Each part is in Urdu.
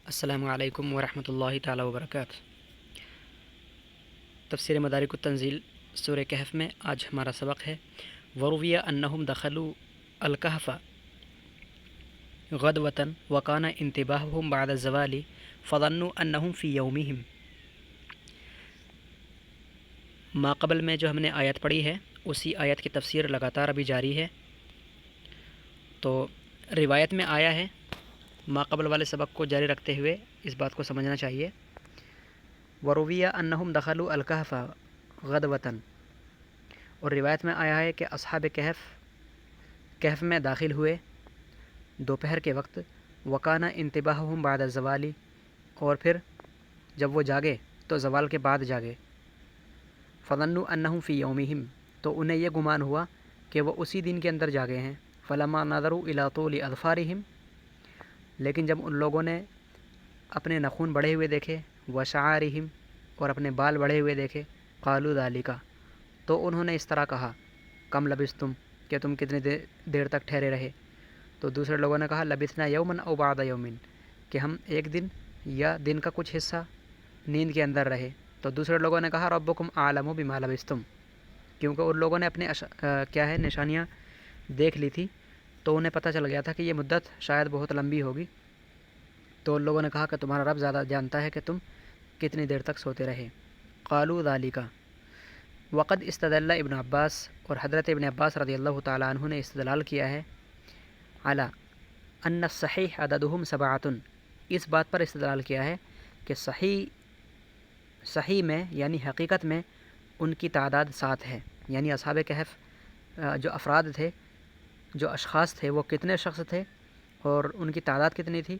السلام علیکم ورحمۃ اللہ تعالی وبرکاتہ۔ تفسیر مدارک التنزیل سورہ کہف میں آج ہمارا سبق ہے وروی انہم دخلوا الکہف غدوۃ وکان انتباہہم بعد الزوال فظنوا انہم فی یومہم۔ ما قبل میں جو ہم نے آیت پڑھی ہے اسی آیت کی تفسیر لگاتار ابھی جاری ہے۔ تو روایت میں آیا ہے، ما قبل والے سبق کو جاری رکھتے ہوئے اس بات کو سمجھنا چاہیے۔ ورویہ انہم دخلوا الکہف غدوۃ، اور روایت میں آیا ہے کہ اصحاب کہف میں داخل ہوئے دوپہر کے وقت، وکان انتباہہم بعد الزوال، اور پھر جب وہ جاگے تو زوال کے بعد جاگے، فظنوا انہم فی یومہم، تو انہیں یہ گمان ہوا کہ وہ اسی دن کے اندر جاگے ہیں۔ فلما نظروا الی طول اظفارہم، لیکن جب ان لوگوں نے اپنے ناخن بڑھے ہوئے دیکھے، وشعارہم، اور اپنے بال بڑھے ہوئے دیکھے، قالوا ذالک، تو انہوں نے اس طرح کہا، کم لبثتم، کہ تم کتنی دیر تک ٹھہرے رہے۔ تو دوسرے لوگوں نے کہا لبثنا یوما او بعض یوم، کہ ہم ایک دن یا دن کا کچھ حصہ نیند کے اندر رہے۔ تو دوسرے لوگوں نے کہا ربکم اعلم بما لبثتم، کیونکہ ان لوگوں نے اپنے نشانیاں دیکھ لی تھی، تو انہیں پتہ چل گیا تھا کہ یہ مدت شاید بہت لمبی ہوگی۔ تو ان لوگوں نے کہا کہ تمہارا رب زیادہ جانتا ہے کہ تم کتنی دیر تک سوتے رہے۔ قالوا ذالک، وقد استدل ابن عباس، اور حضرت ابن عباس رضی اللہ تعالیٰ عنہ نے استدلال کیا ہے، علی ان الصحیح عددہم سبعۃ، اس بات پر استدلال کیا ہے کہ صحیح میں یعنی حقیقت میں ان کی تعداد 7 ہے، یعنی اصحاب کہف جو افراد تھے، جو اشخاص تھے، وہ کتنے شخص تھے اور ان کی تعداد کتنی تھی۔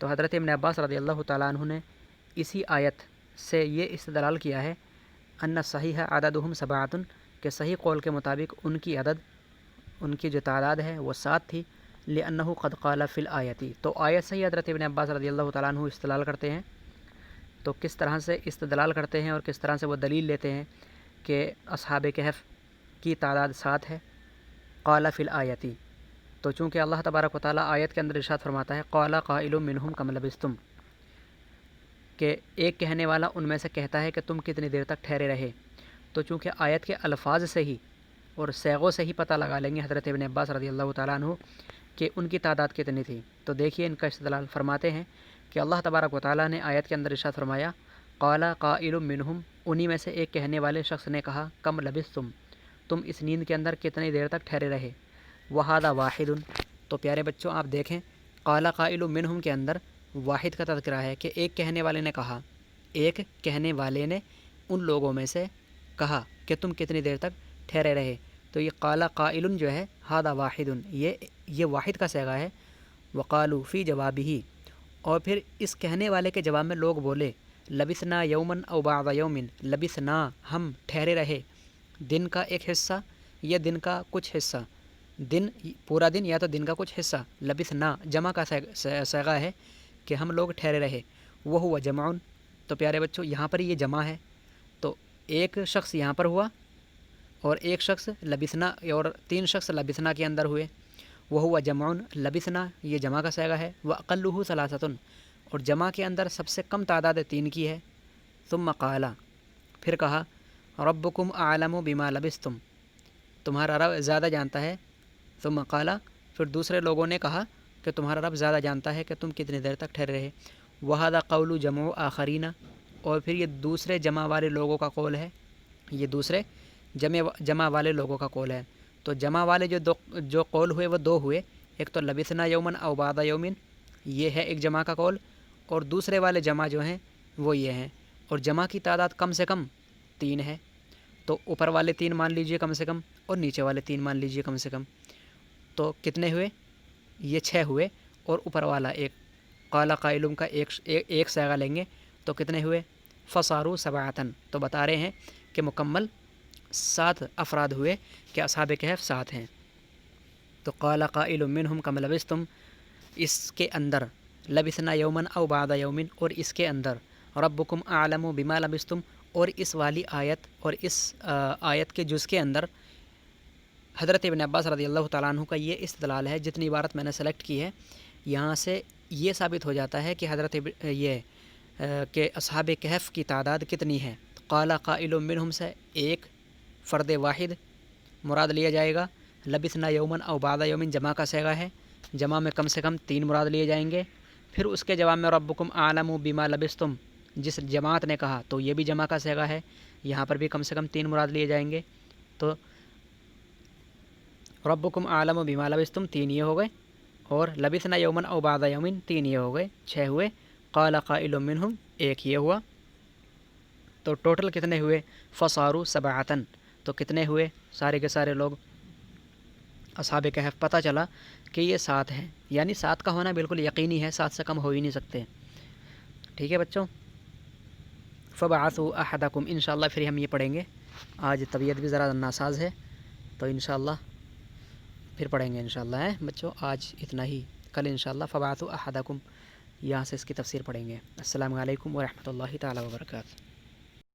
تو حضرت ابن عباس رضی اللہ تعالیٰ عنہ نے اسی آیت سے یہ استدلال کیا ہے ان صحیح عددہم سبعۃ، کہ صحیح قول کے مطابق ان کی جو تعداد ہے وہ 7 تھی، لأنہ قد قال فی الآیت، تو آیت سے ہی حضرت ابن عباس رضی اللہ تعالیٰ عنہ استدلال کرتے ہیں۔ تو کس طرح سے استدلال کرتے ہیں اور کس طرح سے وہ دلیل لیتے ہیں کہ اصحاب کہف کی تعداد 7 ہے، قال فی الآیت، تو چونکہ اللہ تبارک و تعالیٰ آیت کے اندر ارشاد فرماتا ہے قال قائل منہم کم لبثتم، کہ ایک کہنے والا ان میں سے کہتا ہے کہ تم کتنی دیر تک ٹھہرے رہے، تو چونکہ آیت کے الفاظ سے ہی اور صیغوں سے ہی پتہ لگا لیں گے حضرت ابن عباس رضی اللہ تعالیٰ عنہ کہ ان کی تعداد کتنی تھی۔ تو دیکھیے ان کا استدلال، فرماتے ہیں کہ اللہ تبارک و تعالیٰ نے آیت کے اندر ارشاد فرمایا قال قائل منہم، انہی میں سے ایک کہنے والے شخص نے کہا کم لبثتم، تم اس نیند کے اندر کتنی دیر تک ٹھہرے رہے۔ وہذا واحد، تو پیارے بچوں آپ دیکھیں قال قائل منہم کے اندر واحد کا تذکرہ ہے کہ ایک کہنے والے نے کہا، ایک کہنے والے نے ان لوگوں میں سے کہا کہ تم کتنی دیر تک ٹھہرے رہے۔ تو یہ قال قائل جو ہے ھذا واحد، یہ واحد کا صیغہ ہے۔ وقالوا فی جوابہ، اور پھر اس کہنے والے کے جواب میں لوگ بولے لبثنا یوما او بعض یوم، لبثنا ہم ٹھہرے رہے دن کا ایک حصہ یا دن کا کچھ حصہ، دن پورا دن یا تو دن کا کچھ حصہ، لبثنا جمع کا صیغہ ہے کہ ہم لوگ ٹھہرے رہے۔ وہو جمع، تو پیارے بچوں یہاں پر یہ جمع ہے، تو ایک شخص یہاں پر ہوا اور ایک شخص لبثنا، اور 3 شخص لبثنا کے اندر ہوئے۔ وہو جمع، لبثنا یہ جمع کا صیغہ ہے، واقلہ ثلاثۃ، اور جمع کے اندر سب سے کم تعداد 3 کی ہے۔ ثم قال، پھر کہا ربکم اعلم بما لبثتم، تمہارا رب زیادہ جانتا ہے۔ ثم قال، پھر دوسرے لوگوں نے کہا کہ تمہارا رب زیادہ جانتا ہے کہ تم کتنی دیر تک ٹھہرے رہے۔ وہذا قول جمع آخرین، اور پھر یہ دوسرے جمع والے لوگوں کا قول ہے، یہ دوسرے جمع والے لوگوں کا قول ہے۔ تو جمع والے جو قول ہوئے وہ 2 ہوئے، ایک تو لبثنا یوما او بعض یوم، یہ ہے ایک جمع کا قول، اور دوسرے والے جمع جو ہیں وہ یہ ہیں، اور جمع کی تعداد کم سے کم 3 ہے۔ تو اوپر والے 3 مان لیجئے کم سے کم، اور نیچے والے 3 مان لیجئے کم سے کم، تو کتنے ہوئے؟ یہ 6 ہوئے، اور اوپر والا ایک قال قائلم کا ایک صیغہ لیں گے تو کتنے ہوئے؟ فصاروا سبعۃ، تو بتا رہے ہیں کہ مکمل 7 افراد ہوئے کہ اصحاب کہف 7 ہیں۔ تو قال قائل منہم کم لبثتم، اس کے اندر لبثنا یوما او بعض یوم، اور اس کے اندر ربکم اعلم بما لبثتم، اور اس والی آیت اور اس آیت کے جز کے اندر حضرت ابن عباس رضی اللہ تعالیٰ عنہ کا یہ استدلال ہے۔ جتنی عبارت میں نے سلیکٹ کی ہے یہاں سے یہ ثابت ہو جاتا ہے کہ کہ اصحاب کہف کی تعداد کتنی ہے. قال قائل منہم سے ایک فرد واحد مراد لیا جائے گا. لبثنا یومن او بعد یومن جمع کا صیغہ ہے، جمع میں کم سے کم 3 مراد لیے جائیں گے. پھر اس کے جواب میں ربکم اعلم بما لبثتم جس جماعت نے کہا تو یہ بھی جمع کا صیغہ ہے، یہاں پر بھی کم سے کم 3 مراد لیے جائیں گے. تو ربکم اعلم بما لبثتم 3 یہ ہو گئے، اور لبثنا یومن او بعد یومن 3 یہ ہو گئے، 6 ہوئے. قال قائل منہم 1 یہ ہوا. تو ٹوٹل کتنے ہوئے؟ فصاروا 7. تو کتنے ہوئے سارے کے سارے لوگ اصحاب کہف؟ پتہ چلا کہ یہ 7 ہیں، یعنی 7 کا ہونا بالکل یقینی ہے، 7 سے کم ہو ہی نہیں سکتے. ٹھیک ہے بچوں، فبعثوا احدکم انشاءاللہ پھر ہم یہ پڑھیں گے. آج طبیعت بھی ذرا ناساز ہے تو انشاءاللہ پھر پڑھیں گے انشاءاللہ بچوں. آج اتنا ہی، کل انشاءاللہ فبعثوا احدکم یہاں سے اس کی تفسیر پڑھیں گے. السلام علیکم ورحمۃ اللہ تعالی وبرکاتہ.